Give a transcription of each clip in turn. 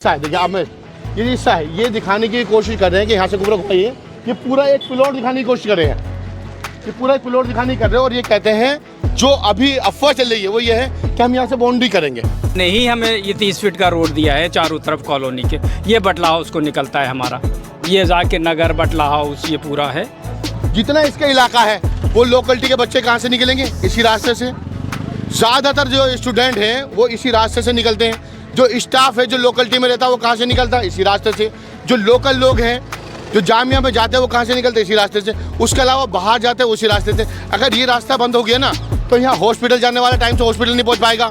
देखिए आप में ये हिस्सा है, ये दिखाने की कोशिश कर रहे हैं कि यहाँ से गुमराह घुमाइए। ये पूरा एक प्लॉट दिखाने की कोशिश कर रहे हैं, ये पूरा एक प्लॉट दिखाने की कर रहे हैं। और ये कहते हैं जो अभी अफवाह चल रही है वो ये है कि हम यहाँ से बाउंड्री करेंगे। नहीं, हमें ये 30 फीट का रोड दिया है चारों तरफ कॉलोनी के। ये बटला हाउस को निकलता है हमारा, ये जाकिर नगर बटला हाउस ये पूरा है। जितना इसका इलाका है वो लोकलिटी के बच्चे कहाँ से निकलेंगे? इसी रास्ते से। ज़्यादातर जो स्टूडेंट हैं वो इसी रास्ते से निकलते हैं। जो स्टाफ है जो लोकलिटी में रहता है वो कहाँ से निकलता है? इसी रास्ते से। जो लोकल लोग हैं जो जामिया में जाते हैं वो कहाँ से निकलते हैं? इसी रास्ते से। उसके अलावा बाहर जाते हैं उसी रास्ते से। अगर ये रास्ता बंद हो गया ना तो यहाँ हॉस्पिटल जाने वाला टाइम से हॉस्पिटल नहीं पहुँच पाएगा,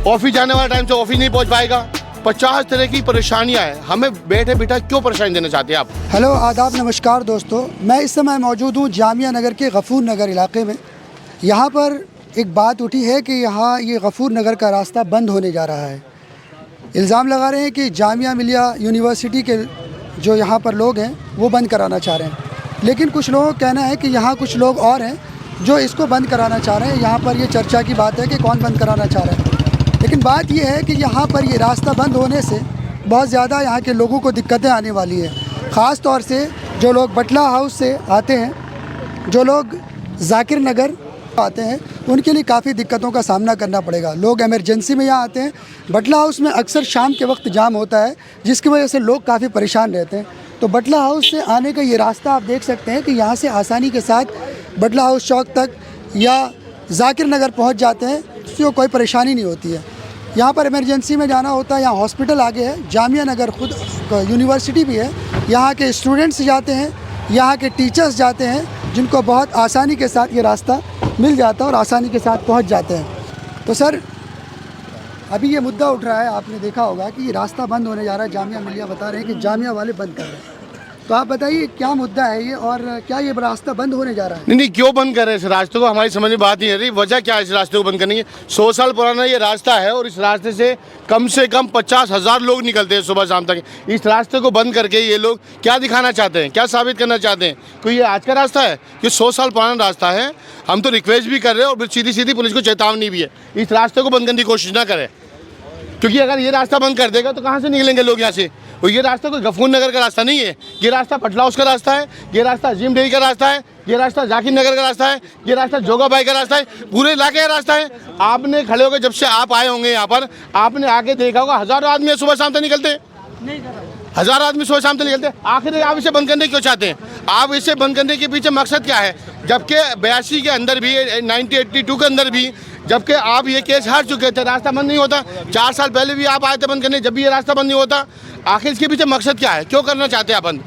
ऑफिस जाने वाला टाइम से ऑफिस नहीं पहुँच पाएगा। 50 तरह की परेशानियाँ हैं। हमें बैठे बिठा क्यों परेशानी देना चाहते हैं आप? हेलो, आदाब, नमस्कार दोस्तों। मैं इस समय मौजूद हूँ जामिया नगर के गफूर नगर इलाके में। यहाँ पर एक बात उठी है कि यहाँ ये गफूर नगर का रास्ता बंद होने जा रहा है। इल्ज़ाम लगा रहे हैं कि जामिया मिलिया यूनिवर्सिटी के जो यहाँ पर लोग हैं वो बंद कराना चाह रहे हैं। लेकिन कुछ लोगों का कहना है कि यहाँ कुछ लोग और हैं जो इसको बंद कराना चाह रहे हैं। यहाँ पर ये चर्चा की बात है कि कौन बंद कराना चाह रहा है। लेकिन बात ये है कि यहाँ पर ये रास्ता बंद होने से बहुत ज़्यादा यहाँ के लोगों को दिक्कतें आने वाली है। ख़ास तौर से जो लोग बटला हाउस से आते हैं, जो लोग जाकिर नगर आते हैं, उनके लिए काफ़ी दिक्कतों का सामना करना पड़ेगा। लोग इमरजेंसी में यहाँ आते हैं। बटला हाउस में अक्सर शाम के वक्त जाम होता है जिसकी वजह से लोग काफ़ी परेशान रहते हैं। तो बटला हाउस से आने का ये रास्ता आप देख सकते हैं कि यहाँ से आसानी के साथ बटला हाउस चौक तक या जाकिर नगर पहुँच जाते हैं, उससे कोई परेशानी नहीं होती है। यहाँ पर इमरजेंसी में जाना होता है, यहाँ हॉस्पिटल आगे है, जामिया नगर खुद यूनिवर्सिटी भी है, यहाँ के स्टूडेंट्स जाते हैं, यहाँ के टीचर्स जाते हैं, जिनको बहुत आसानी के साथ ये रास्ता मिल जाता है और आसानी के साथ पहुँच जाते हैं। तो सर, अभी ये मुद्दा उठ रहा है, आपने देखा होगा कि ये रास्ता बंद होने जा रहा है। जामिया मिलिया बता रहे हैं कि जामिया वाले बंद कर रहे हैं। तो आप बताइए क्या मुद्दा है ये, और क्या ये रास्ता बंद होने जा रहा है? नहीं, क्यों बंद कर रहे हैं इस रास्ते को? हमारी समझ में बात नहीं आ रही। वजह क्या है इस रास्ते को बंद करने की? 100 साल पुराना ये रास्ता है और इस रास्ते से कम 50,000 लोग निकलते हैं सुबह शाम तक। इस रास्ते को बंद करके ये लोग क्या दिखाना चाहते हैं, क्या साबित करना चाहते हैं? कोई ये आज का रास्ता है? ये 100 साल पुराना रास्ता है। हम तो रिक्वेस्ट भी कर रहे हैं और सीधी सीधी पुलिस को चेतावनी भी है, इस रास्ते को बंद करने की कोशिश ना करें। क्योंकि अगर ये रास्ता बंद कर देगा तो कहाँ से निकलेंगे लोग यहाँ से? और ये रास्ता कोई गफूर नगर का रास्ता नहीं है। ये रास्ता बटला हाउस का रास्ता है, ये रास्ता अजीम डेरी का रास्ता है, ये रास्ता जाकिर नगर का रास्ता है, ये रास्ता जोगा भाई का रास्ता है, पूरे इलाके का रास्ता है। आपने खड़े होकर जब से आप आए होंगे यहाँ पर, आपने आगे देखा होगा हज़ारों आदमी सुबह शाम तक निकलते हैं, हज़ारों आदमी सुबह शाम तक निकलते हैं। आखिर आप इसे बंद करने क्यों चाहते हैं? आप इसे बंद करने के पीछे मकसद क्या है? जबकि 82 के अंदर भी, 1982 के अंदर भी, जबकि आप ये केस हार चुके थे, रास्ता बंद नहीं होता। 4 साल पहले भी आप आए थे बंद करने, जब भी ये रास्ता बंद नहीं होता। आखिर इसके पीछे मकसद क्या है? क्यों करना चाहते हैं आप बंद?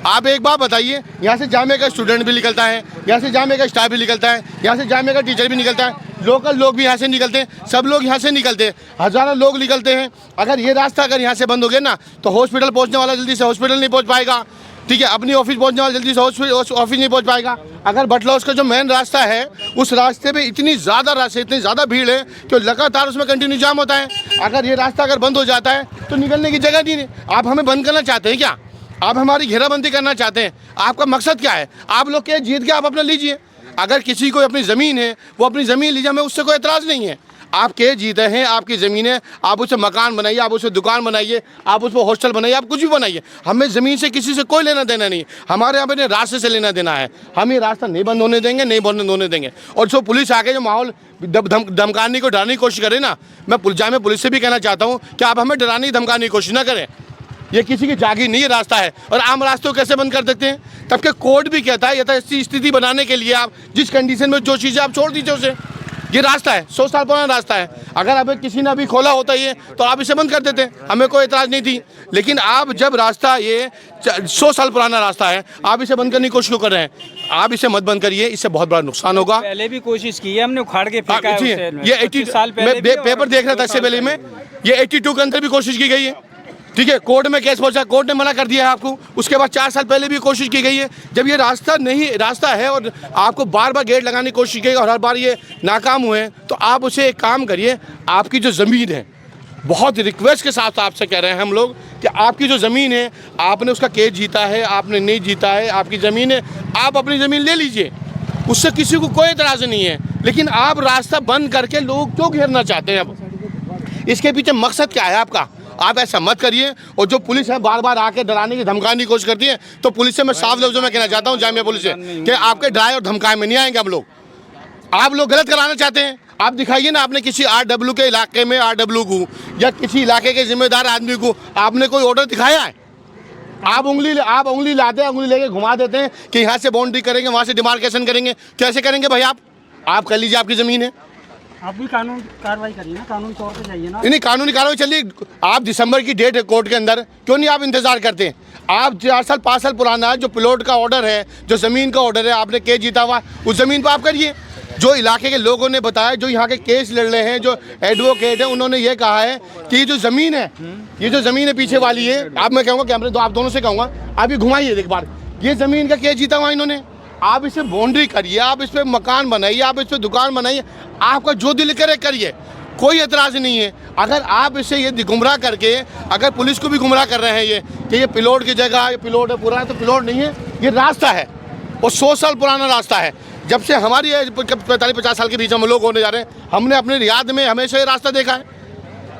आप एक बात बताइए। यहाँ से जामिया का स्टूडेंट भी निकलता है, यहाँ से जामिया का स्टाफ भी निकलता है, यहाँ से जामिया का टीचर भी निकलता है, लोकल लोग भी यहाँ से निकलते हैं, सब लोग यहाँ से निकलते हैं, हज़ारों लोग निकलते हैं। अगर ये रास्ता अगर यहाँ से बंद हो गया ना तो हॉस्पिटल पहुँचने वाला जल्दी से हॉस्पिटल नहीं पहुँच पाएगा, ठीक है? अपनी ऑफिस पहुँचने वाला जल्दी से ऑफिस नहीं पहुँच पाएगा। अगर बटला हाउस का जो मेन रास्ता है उस रास्ते पे इतनी ज़्यादा भीड़ है कि लगातार उसमें कंटिन्यू जाम होता है। अगर ये रास्ता अगर बंद हो जाता है तो निकलने की जगह नहीं है। आप हमें बंद करना चाहते हैं क्या? आप हमारी घेराबंदी करना चाहते हैं? आपका मकसद क्या है? आप लोग के जीत के आप अपना लीजिए। अगर किसी को अपनी ज़मीन है वो अपनी ज़मीन लीजिए, हमें उससे कोई एतराज़ नहीं है। आप के जीते हैं, आपकी ज़मीन है, आप उसे मकान बनाइए, आप उसे दुकान बनाइए, आप उस पर हॉस्टल बनाइए, आप कुछ भी बनाइए। हमें ज़मीन से किसी से कोई लेना देना नहीं। हमारे यहाँ पे रास्ते से लेना देना है। हम ये रास्ता नहीं बंद होने देंगे, नहीं बंद होने देंगे। और जो पुलिस आके जो माहौल धमकाने को डराने की कोशिश करे ना, मैं पुलिस से भी कहना चाहता हूँ कि आप हमें डराने धमकाने की कोशिश ना करें। ये किसी की जागीर नहीं है रास्ता है, और आम रास्तों को कैसे बंद कर देते हैं? तब के कोर्ट भी कहता है ऐसी स्थिति बनाने के लिए आप जिस कंडीशन में जो चीज़ें आप छोड़ दीजिए उसे। ये रास्ता है 100 साल पुराना रास्ता है। अगर अभी किसी ने अभी खोला होता ये तो आप इसे बंद कर देते, हमें कोई एतराज़ नहीं थी। लेकिन आप जब रास्ता ये 100 साल पुराना रास्ता है, आप इसे बंद करने की कोशिश क्यों कर रहे हैं? आप इसे मत बंद करिए, इससे बहुत बड़ा नुकसान होगा। पहले भी कोशिश की है हमने, उखाड़ के फेंका है उसे। ये 80 साल पहले पेपर देख रहा था इससे पहले में, ये 82 के अंदर भी कोशिश की गई है, ठीक है? कोर्ट में केस पहुंचा, कोर्ट ने मना कर दिया है आपको। उसके बाद 4 साल पहले भी कोशिश की गई है। जब ये रास्ता है और आपको बार बार गेट लगाने की कोशिश की गई और हर बार ये नाकाम हुए, तो आप उसे एक काम करिए। आपकी जो ज़मीन है, बहुत रिक्वेस्ट के साथ आपसे कह रहे हैं हम लोग कि आपकी जो ज़मीन है, आपने उसका केस जीता है, आपने नहीं जीता है, आपकी ज़मीन है, आप अपनी ज़मीन ले लीजिए, उससे किसी को कोई एतराज़ नहीं है। लेकिन आप रास्ता बंद करके लोग क्यों घेरना चाहते हैं? अब इसके पीछे मकसद क्या है आपका? आप ऐसा मत करिए। और जो पुलिस है बार बार आके डराने की धमकाने की कोशिश करती है, तो पुलिस से मैं साफ लफ्जों में कहना चाहता हूँ, जामिया पुलिस से, कि आपके डराए और धमकाए में नहीं आएंगे हम लोग। आप लोग गलत कराना चाहते हैं, आप दिखाइए ना, आपने किसी RW के इलाके में RW को या किसी इलाके के जिम्मेदार आदमी को आपने कोई ऑर्डर दिखाया है? आप उंगली लाते हैं, उंगली लेके घुमा देते हैं कि यहाँ से बाउंड्री करेंगे, वहाँ से डिमार्केशन करेंगे। कैसे करेंगे भाई? आप कर लीजिए, आपकी ज़मीन है, आप भी कानून कार्रवाई करिए ना, कानूनी तौर पे जाइए ना। नहीं, कानूनी कार्रवाई चलिए। आप दिसंबर की डेट है कोर्ट के अंदर, क्यों नहीं आप इंतजार करते हैं? आप 4 साल 5 साल पुराना जो प्लॉट का ऑर्डर है, जो ज़मीन का ऑर्डर है, आपने केस जीता हुआ, उस ज़मीन पर आप करिए। जो इलाके के लोगों ने बताया, जो यहाँ के केस लड़ रहे हैं, जो एडवोकेट है, उन्होंने ये कहा है कि ये जो ज़मीन है, ये जो ज़मीन है पीछे वाली है, आप, मैं कहूँगा कैमरे तो आप दोनों से कहूँगा, आप ये घुमाइए एक बार, ये ज़मीन का केस जीता हुआ इन्होंने। आप इसे बाउंड्री करिए, आप इस पर मकान बनाइए, आप इस पर दुकान बनाइए, आपका जो दिल करे करिए, कोई एतराज़ नहीं है। अगर आप इसे ये गुमराह करके, अगर पुलिस को भी गुमराह कर रहे हैं ये कि ये प्लॉट की जगह, ये प्लॉट है पूरा, तो प्लॉट नहीं है, ये रास्ता है और 100 साल पुराना रास्ता है। जब से हमारी 45-50 साल के बीच हम लोग होने जा रहे हैं, हमने अपने याद में हमेशा ये रास्ता देखा है,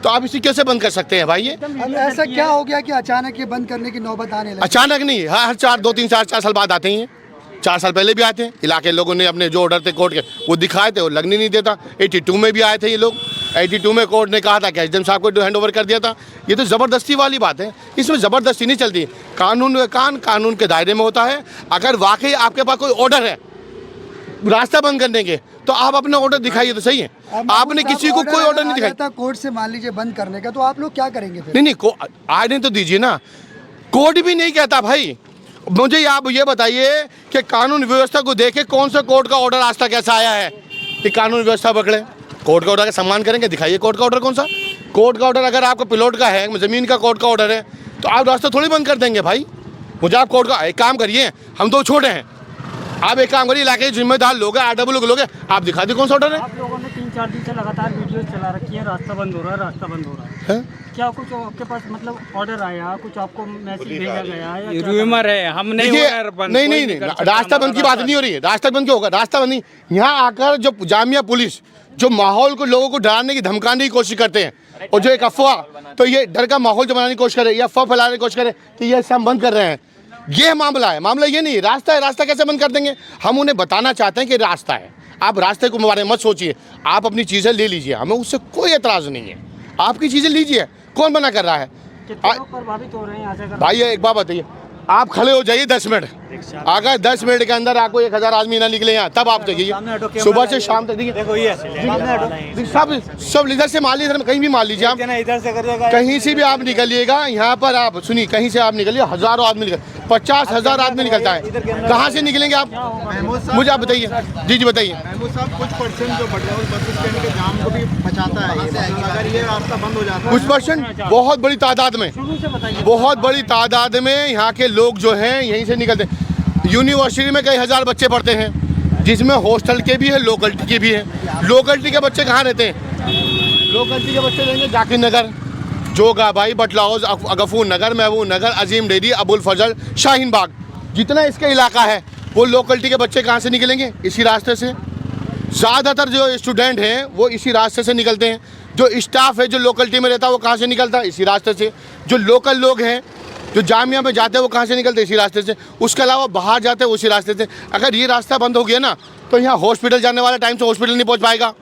तो आप इसे कैसे बंद कर सकते हैं भाई? ये अब ऐसा क्या हो गया कि अचानक ये बंद करने की नौबत आने लगी? अचानक नहीं, हर 4 साल बाद आते हैं। 4 साल पहले भी आते हैं। इलाके लोगों ने अपने जो ऑर्डर थे कोर्ट के वो दिखाए थे, वो लगने नहीं देता। 82 में भी आए थे ये लोग, 82 में कोर्ट ने कहा था कि एसडीएम साहब को हैंड ओवर कर दिया था। ये तो ज़बरदस्ती वाली बात है, इसमें ज़बरदस्ती नहीं चलती। कानून के दायरे में होता है। अगर वाकई आपके पास कोई ऑर्डर है रास्ता बंद करने के, तो आप अपना ऑर्डर दिखाइए तो सही है। आपने किसी को कोई ऑर्डर नहीं दिखाया कोर्ट से, मान लीजिए बंद करने का, तो आप लोग क्या करेंगे फिर? नहीं, आने तो दीजिए ना, कोर्ट भी नहीं कहता भाई। मुझे आप ये बताइए कि कानून व्यवस्था को देखे कौन सा कोर्ट का ऑर्डर आज तक ऐसा आया है कि कानून व्यवस्था पकड़े? कोर्ट का ऑर्डर का सम्मान करेंगे, दिखाइए कोर्ट का ऑर्डर कौन सा। कोर्ट का ऑर्डर अगर आपका प्लॉट का है, ज़मीन का कोर्ट का ऑर्डर है, तो आप रास्ता थोड़ी बंद कर देंगे भाई। मुझे आप कोर्ट का एक काम करिए, हम तो छोटे हैं, आप एक काम करिए, इलाके के जिम्मेदार लोग हैं, RW के लोग हैं, आप दिखा दिए कौन सा ऑर्डर है। आप लोगों ने 3-4 दिन से लगातार वीडियो चला रखी है, रास्ता बंद हो रहा है, रास्ता बंद हो रहा है। क्या कुछ आपके पास मतलब ऑर्डर आया, कुछ आपको मैसेज भेजा गया है या रूमर है? हम नहीं, नहीं, रास्ता बंद की बात नहीं हो रही है। रास्ता बंद क्यों होगा? रास्ता बंद नहीं। यहाँ आकर जो जामिया पुलिस जो माहौल को, लोगों को डराने की धमकाने की कोशिश करते हैं, और जो एक अफवाह, तो ये डर का माहौल जो बनाने की कोशिश करे, या अफवाह फैलाने की कोशिश करे कि ये हम बंद कर रहे हैं, ये मामला है। मामला ये नहीं, रास्ता है। रास्ता कैसे बंद कर देंगे? हम उन्हें बताना चाहते हैं कि रास्ता है, आप रास्ते को बारे में मत सोचिए, आप अपनी चीज़ें ले लीजिए, हमें उससे कोई एतराज़ नहीं है। आपकी चीज़ें लीजिए, कौन मना कर रहा है? कितने लोग प्रभावित हो रहे हैं यहाँ से? भाई एक बात बताइए, आप खड़े हो जाइए 10 मिनट, अगर 10 मिनट के अंदर आपको 1000 आदमी ना निकले यहाँ, तब आप देखिए सुबह से शाम तक। देखिए सब इधर से मार लीजिए, इधर में कहीं भी मार लीजिए आप, इधर से करिएगा, कहीं से भी आप निकलिएगा। यहाँ पर आप सुनिए, कहीं से आप निकलिए, हज़ारों आदमी निकल, 50,000 आदमी निकलता है, कहाँ से निकलेंगे आप? मुझे आप बताइए। जी बताइए। महमूद साहब, कुछ परसेंट जो बटलावल बस स्टैंड के जाम को भी बचाता है, अगर ये रास्ता बंद हो जाता है, कुछ परसेंट, बहुत बड़ी तादाद में, बहुत बड़ी तादाद में यहाँ के लोग जो हैं यहीं से निकलते हैं। यूनिवर्सिटी में कई हज़ार बच्चे पढ़ते हैं, जिसमें हॉस्टल के भी हैं, लोकलिटी के भी हैं। लोकलिटी के बच्चे कहाँ रहते हैं? लोकलिटी के बच्चे रहेंगे जाकिर नगर, जोगाबाई, बटलाउज, गफूर नगर, महबूब नगर, अजीम डेरी, अबुल फजल, शाहीन बाग, जितना इसका इलाका है, वो लोकलिटी के बच्चे कहाँ से निकलेंगे? इसी रास्ते से। ज़्यादातर जो स्टूडेंट हैं वो इसी रास्ते से निकलते हैं। जो स्टाफ है जो लोकलिटी में रहता है वो कहाँ से निकलता है? इसी रास्ते से। जो लोकल लोग हैं जो जामिया में जाते हैं वो कहाँ से निकलते हैं? इसी रास्ते से। उसके अलावा बाहर जाते हैं उसी रास्ते से। अगर ये रास्ता बंद हो गया ना, तो यहाँ हॉस्पिटल जाने वाला टाइम से हॉस्पिटल नहीं पहुँच पाएगा,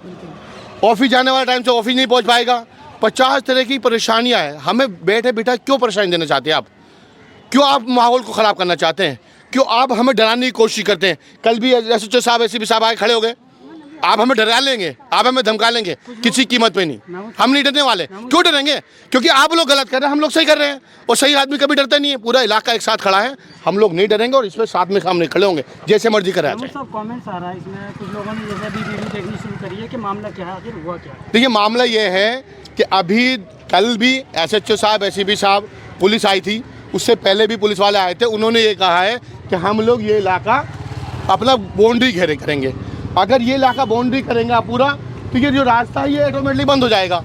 ऑफिस जाने वाला टाइम से ऑफिस नहीं पहुँच पाएगा। 50 तरह की परेशानियाँ हैं। हमें बैठे बिठा क्यों परेशानी देना चाहते हैं आप? क्यों आप माहौल को ख़राब करना चाहते हैं? क्यों आप हमें डराने की कोशिश करते हैं? कल भी SHO साहब, ACP साहब आए, खड़े हो गए। आप हमें डरा लेंगे, आप हमें धमका लेंगे, किसी कीमत पे नहीं। हम नहीं डरने वाले। क्यों डरेंगे? क्योंकि आप लोग गलत कर रहे हैं, हम लोग सही कर रहे हैं, और सही आदमी कभी डरता नहीं है। पूरा इलाका एक साथ खड़ा है, हम लोग नहीं डरेंगे, और इसमें साथ में सामने खड़े होंगे, जैसे मर्जी करा जाए। सब कमेंट्स आ रहा है इसमें, कुछ लोगों ने जैसे अभी वीडियो देखनी शुरू करी है कि मामला क्या है, आखिर हुआ क्या है? देखिए, मामला ये है कि अभी कल भी SHO साहब, ACP साहब, पुलिस आई थी, उससे पहले भी पुलिस वाले आए थे। उन्होंने ये कहा है कि हम लोग ये इलाका अपना बाउंड्री घेरे करेंगे। अगर ये इलाका बाउंड्री करेंगे आप पूरा, तो ये जो रास्ता है ये ऑटोमेटिकली बंद हो जाएगा।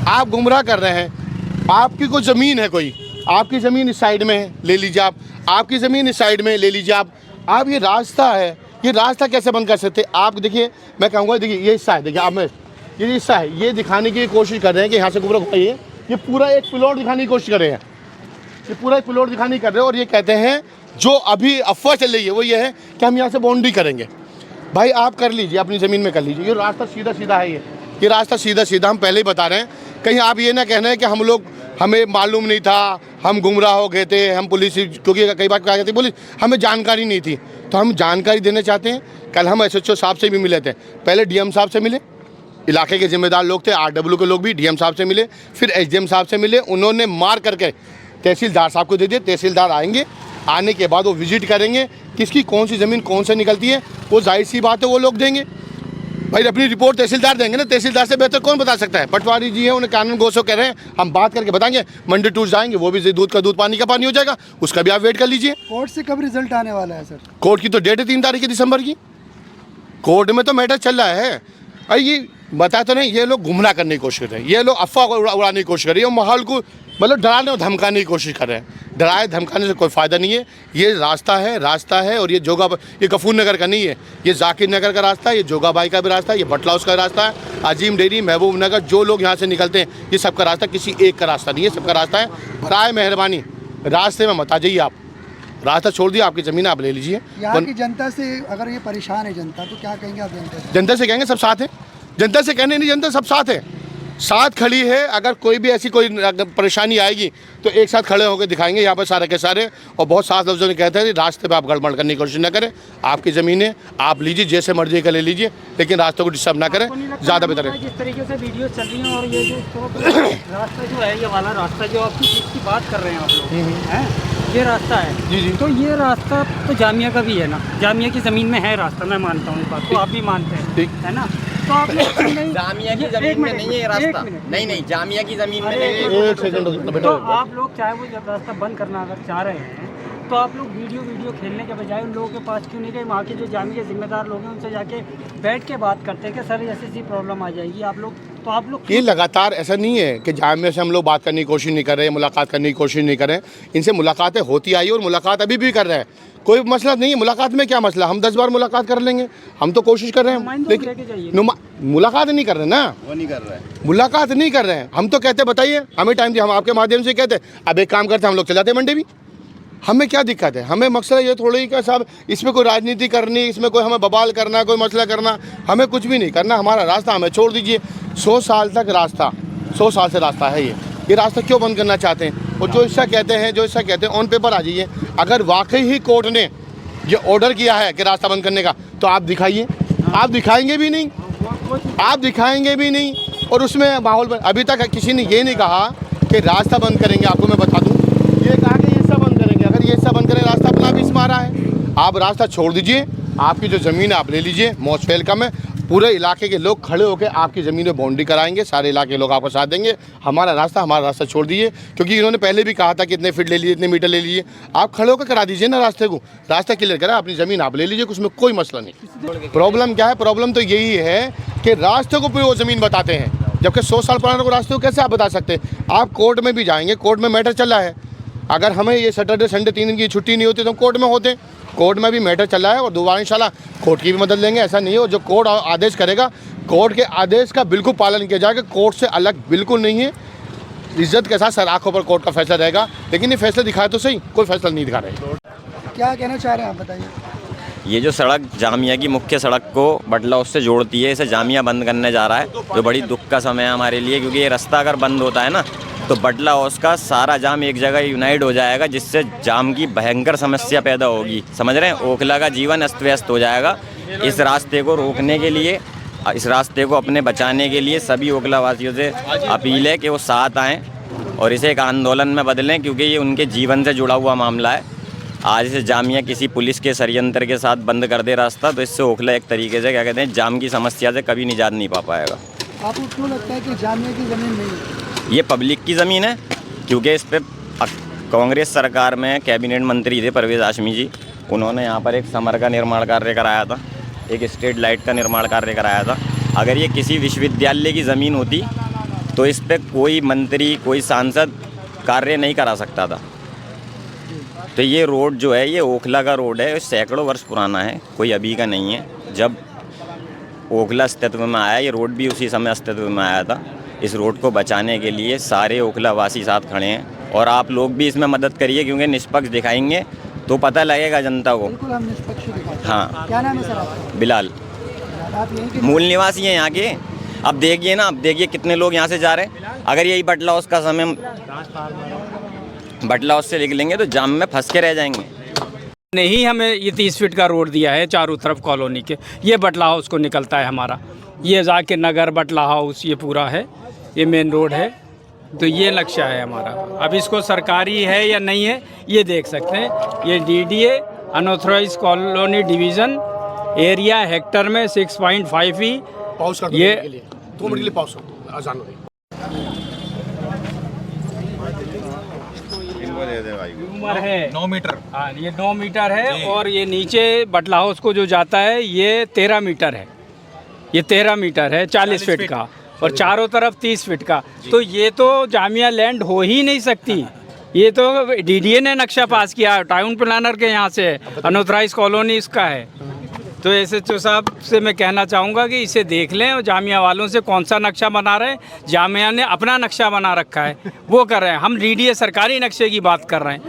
आप गुमराह कर रहे हैं। आपकी कोई ज़मीन है, कोई आपकी ज़मीन इस साइड में है, ले लीजिए आप। आपकी ज़मीन इस साइड में ले लीजिए आप ये रास्ता है, ये रास्ता कैसे बंद कर सकते? आप देखिए, मैं कहूँगा, देखिए ये हिस्सा है, देखिए आप में ये हिस्सा है, ये दिखाने की कोशिश कर रहे हैं कि यहाँ से गुमराह घुमाइए, ये पूरा एक प्लॉट दिखाने की कोशिश कर रहे हैं, ये पूरा एक प्लॉट दिखाने की कर रहे हैं। और ये कहते हैं जो अभी अफवाह चल रही है वो ये है कि हम यहाँ से बाउंड्री करेंगे। भाई आप कर लीजिए, अपनी ज़मीन में कर लीजिए, ये रास्ता सीधा सीधा है, ये रास्ता सीधा सीधा, हम पहले ही बता रहे हैं। कहीं आप ये ना कहना है कि हम लोग, हमें मालूम नहीं था, हम गुमराह हो गए थे, हम पुलिस, क्योंकि कई बार क्या कहती पुलिस, हमें जानकारी नहीं थी। तो हम जानकारी देना चाहते हैं। कल हम SHO साहब से भी मिले थे, पहले DM साहब से मिले, इलाके के जिम्मेदार लोग थे, RW के लोग भी DM साहब से मिले, फिर SDM साहब से मिले। उन्होंने मार करके तहसीलदार साहब को दे दिए। तहसीलदार आएंगे, आने के बाद वो विजिट करेंगे, किसकी कौन सी ज़मीन कौन से निकलती है, वो जाहिर सी बात है वो लोग देंगे। भाई अपनी रिपोर्ट तहसीलदार देंगे ना, तहसीलदार से बेहतर कौन बता सकता है। पटवारी जी हैं, उन्हें कानून गोसो कह रहे हैं, हम बात करके बताएंगे। मंडी टूर जाएंगे, वो भी दूध का दूध पानी का पानी हो जाएगा, उसका भी आप वेट कर लीजिए। कोर्ट से कब रिजल्ट आने वाला है सर? कोर्ट की तो डेट है 3 तारीख दिसंबर की। कोर्ट में तो मैटर चल रहा है। अरे ये बता तो नहीं, ये लोग गुमराह करने की कोशिश कर रहे हैं, ये लोग अफवाह उड़ाने की कोशिश कर रही है, माहौल को मतलब डराने और धमकाने की कोशिश कर रहे हैं। डराए धमकाने से कोई फ़ायदा नहीं है। ये रास्ता है और ये ये गफूर नगर का नहीं है, ये जाकिर नगर का रास्ता है, ये जोगाबाई का भी रास्ता है, ये भटला हाउस का रास्ता है, अजीम डेयरी, महबूब नगर, जो लोग यहाँ से निकलते हैं, ये सबका रास्ता, किसी एक का रास्ता नहीं है, सबका रास्ता है। बराए मेहरबानी रास्ते में मत आ जाइए आप, रास्ता छोड़ दिया, आपकी ज़मीन आप ले लीजिए। यहाँ की जनता से अगर ये परेशान है जनता, तो क्या कहेंगे आप जनता से? जनता से कहेंगे सब साथ हैं, जनता से कहने नहीं, जनता सब साथ है, साथ खड़ी है। अगर कोई भी ऐसी कोई परेशानी आएगी तो एक साथ खड़े होकर दिखाएंगे यहाँ पर सारे के सारे। और बहुत साफ लफ्ज़ों में कहते हैं रास्ते पे आप गड़बड़ करने की कोशिश ना करें, आपकी ज़मीन है, आप लीजिए, जैसे मर्जी का ले लीजिए, लेकिन रास्ते को डिस्टर्ब ना करें, ज़्यादा बेहतर है। जिस तरीके से वीडियो चल रही है और ये जो रास्ता जो है, ये वाला रास्ता जो आपकी चीज़ की बात कर रहे हैं आप लोग हैं, ये रास्ता है जी जी। तो ये रास्ता तो जामिया का भी है ना, जामिया की ज़मीन में है रास्ता, मैं मानता हूँ इस बात को, आप भी मानते हैं, है ना? तो आप जामिया की ज़मीन में नहीं है ये रास्ता, नहीं जामिया की ज़मीन में नहीं है। एक सेकंड, तो आप लोग चाहे वो जब रास्ता बंद करना अगर चाह रहे हैं, तो आप लोग वीडियो खेलने के बजाय उन लोगों के पास क्यों नहीं गए? वहाँ के जो जामिया के जिम्मेदार लोग हैं उनसे जाके बैठ के बात करते हैं कि सर ऐसी प्रॉब्लम आ जाएगी, आप लोग, तो आप लोग ये लगातार ऐसा नहीं है कि जामिया से हम लोग बात करने की कोशिश नहीं कर रहे, मुलाकात करने की कोशिश नहीं कर रहे। इनसे मुलाकातें होती आई और मुलाकात अभी भी कर रहे हैं, कोई मसला नहीं है। मुलाकात में क्या मसला, हम 10 बार मुलाकात कर लेंगे, हम तो कोशिश कर रहे हैं, लेकिन मुलाकात नहीं कर रहे ना, वो नहीं कर रहा है, मुलाकात नहीं कर रहे हैं। हम तो कहते बताइए, हमें टाइम दिया, हम आपके माध्यम से कहते अब एक काम करते हम लोग चले जाते मंडी भी, हमें क्या दिक्कत है। हमें मकसद ये थोड़ी कि साहब इसमें कोई राजनीति करनी, इसमें कोई हमें बवाल करना, कोई मसला करना, हमें कुछ भी नहीं करना। हमारा रास्ता हमें छोड़ दीजिए। 100 साल तक रास्ता, 100 साल से रास्ता है ये रास्ता क्यों बंद करना चाहते हैं? और जो ऐसा कहते हैं ऑन पेपर आ जाइए। अगर वाकई ही कोर्ट ने ये ऑर्डर किया है कि रास्ता बंद करने का, तो आप दिखाइए। आप दिखाएंगे भी नहीं, आप दिखाएंगे भी नहीं। और उसमें माहौल अभी तक किसी ने ये नहीं कहा कि रास्ता बंद करेंगे। आपको मैं बता दूँ, ये कहा कि ये सब बंद करेंगे। अगर ये सब बंद करें, रास्ता अपना भी इसमें आ रहा है, आप रास्ता छोड़ दीजिए, आपकी जो ज़मीन है आप ले लीजिए। मोस्ट वेलकम है। पूरे इलाके के लोग खड़े होकर आपकी ज़मीन में बाउंड्री कराएंगे, सारे इलाके के लोग आपको साथ देंगे। हमारा रास्ता छोड़ दीजिए, क्योंकि इन्होंने पहले भी कहा था कि इतने फीट ले लीजिए, इतने मीटर ले लीजिए। आप खड़े होकर करा दीजिए ना रास्ते को, रास्ता क्लियर करा, अपनी ज़मीन आप ले लीजिए, उसमें कोई मसला नहीं। प्रॉब्लम क्या है? प्रॉब्लम तो यही है कि रास्ते को पूरी वो ज़मीन बताते हैं, जबकि 100 साल पुराने को रास्ते को कैसे आप बता सकते हैं? आप कोर्ट में भी जाएंगे, कोर्ट में मैटर चल रहा है। अगर हमें ये सैटरडे संडे 3 दिन की छुट्टी नहीं होती तो हम कोर्ट में होते। कोर्ट में भी मैटर चल रहा है और दोबारा इंशाल्लाह कोर्ट की भी मदद लेंगे। ऐसा नहीं है, और जो कोर्ट आदेश करेगा, कोर्ट के आदेश का बिल्कुल पालन किया जाएगा। कोर्ट से अलग बिल्कुल नहीं है, इज्जत के साथ सर आँखों पर कोर्ट का फैसला रहेगा। लेकिन ये फैसला दिखाए तो सही, कोई फैसला नहीं दिखा रहे। क्या कहना चाह रहे हैं आप, बताइए। ये जो सड़क जामिया की मुख्य सड़क को बटला हाउस से जोड़ती है, इसे जामिया बंद करने जा रहा है, जो बड़ी दुख का समय है हमारे लिए। क्योंकि ये रास्ता अगर बंद होता है ना, तो बटला हाउस का सारा जाम एक जगह यूनाइट हो जाएगा, जिससे जाम की भयंकर समस्या पैदा होगी। समझ रहे हैं? ओखला का जीवन अस्त व्यस्त हो जाएगा। इस रास्ते को रोकने के लिए, इस रास्ते को अपने बचाने के लिए सभी ओखला वासियों से अपील है कि वो साथ आएँ और इसे एक आंदोलन में बदलें, क्योंकि ये उनके जीवन से जुड़ा हुआ मामला है। आज इसे जामिया किसी पुलिस के षड्यंत्र के साथ बंद कर दे रास्ता, तो इससे ओखला एक तरीके से क्या कहते हैं, जाम की समस्या से कभी निजात नहीं पा पाएगा। आपको क्यों लगता है कि जामिया की ज़मीन नहीं है? ये पब्लिक की ज़मीन है, क्योंकि इस पर कांग्रेस सरकार में कैबिनेट मंत्री थे परवेज़ हाशमी जी, उन्होंने यहाँ पर एक समर का निर्माण कार्य कराया था, एक स्ट्रीट लाइट का निर्माण कार्य कराया था। अगर ये किसी विश्वविद्यालय की ज़मीन होती तो इस पर कोई मंत्री, कोई सांसद कार्य नहीं करा सकता था। तो ये रोड जो है, ये ओखला का रोड है, सैकड़ों वर्ष पुराना है, कोई अभी का नहीं है। जब ओखला अस्तित्व में आया, ये रोड भी उसी समय अस्तित्व में आया था। इस रोड को बचाने के लिए सारे ओखला वासी साथ खड़े हैं और आप लोग भी इसमें मदद करिए, क्योंकि निष्पक्ष दिखाएंगे तो पता लगेगा जनता को। बिल्कुल हम निष्पक्ष दिखाते हैं। हाँ, क्या नाम है सर आपका? बिलाल आप यहीं के मूल निवासी हैं यहाँ के। अब देखिए ना, अब देखिए कितने लोग यहाँ से जा रहे हैं। अगर यही बटला हाउस का समय बटला हाउस से निकलेंगे तो जाम में फंस के रह जाएंगे। नहीं, हमें ये 30 फीट का रोड दिया है चारों तरफ कॉलोनी के। ये बटला हाउस को निकलता है हमारा, ये जाकिर नगर बटला हाउस ये पूरा है, ये मेन रोड है। तो ये नक्शा है हमारा। अब इसको सरकारी है या नहीं है ये देख सकते हैं। ये DDA unauthorised colony division, area hectare में 6.5 ही। पाउस कर दो ये- के लिए 2 मिनट के लिए पाउस कर दो, आसान हो गई। उम्र है 9 मीटर। हाँ, ये 9 मीटर है और ये नीचे बटला हाउस को जो जाता है ये 13 मीटर है। ये 13 मीटर है 40 फीट का और चारों तरफ 30 फीट का। तो ये तो जामिया लैंड हो ही नहीं सकती। ये तो DDA ने नक्शा पास किया, टाउन प्लानर के यहाँ से है, अनऑथराइज कॉलोनी इसका है। तो SHO साहब से मैं कहना चाहूँगा कि इसे देख लें और जामिया वालों से कौन सा नक्शा बना रहे हैं। जामिया ने अपना नक्शा बना रखा है, वो कर रहे हैं। हम DDA सरकारी नक्शे की बात कर रहे हैं।